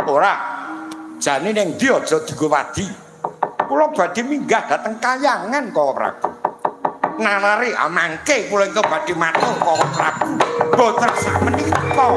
Ora. Jane ning ndi aja dienggo wadi. Kula badhe minggah dhateng Kahyangan Kala Prabu. Nalare amangke kula engko badhe matur Kala Prabu. Boten sakmenika.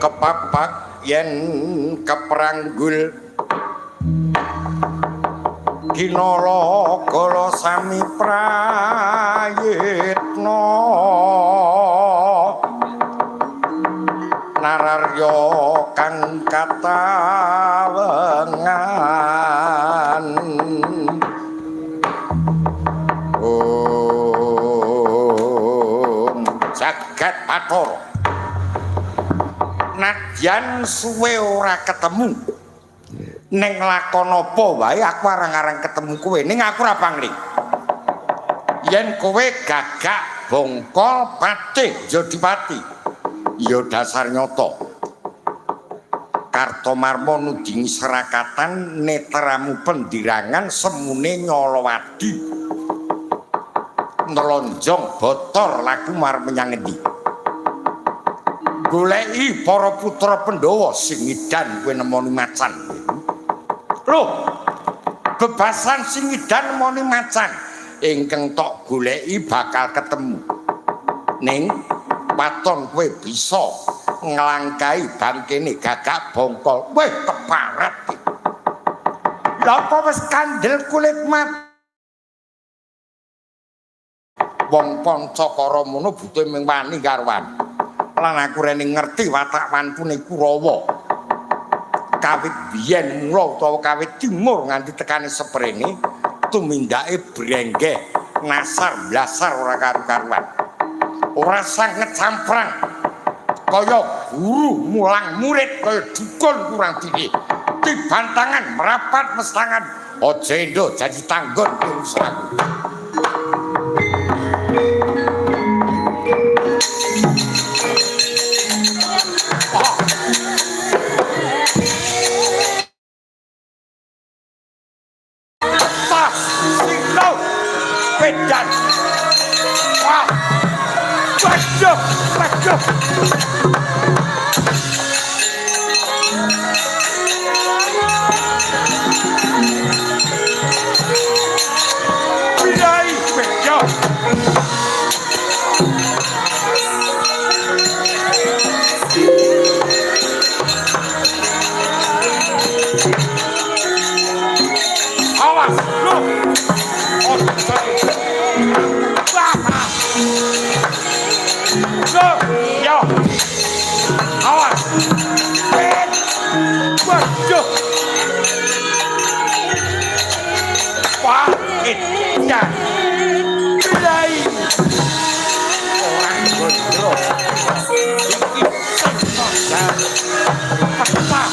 Kepapak yen kepranggul kinala kala sami prayitna nararya kang katawengan jagat Bathara nadyan suwe ora ketemu ning lakon apa wae aku arang-arang ketemu kowe ning aku ora pangling yen kowe gagak bongkol patih Jodipati ya dasar nyata Kartomarma nudingi serakatan netramu pendirangan semune nyolowadi nelonjong botor laku mar menyang endi goleki para putra Pandhawa sing ngidan kowe nemoni macan. Lho, bebasan sing ngidan nemoni macan ingkang tok goleki bakal ketemu. Ning paton kowe bisa nglangkai bangkene gagak bongkol. Weh keparat. Lha apa wis kandel kulit mat. Wong Pancakara mono butuh ming wani karwan. Lan aku rene ngerti watak wampune Kurawa kawit biyen mula utawa kawit timur nganti tekane seprene tumindake brenggeh nasar blasar ora karu-karuan ora sanget camprang kaya guru mulang murid kaya dukun kurang diri tibantangan merapat mestangan aja endo jadi tanggon urusanku. Pedan. Wah. Waduh, waduh. Pilai pedan. Awas, lu. Oh, sorry. Yo, awas, waduh, wah, ya, pilai, orang bodoh, ini sentosa, apa?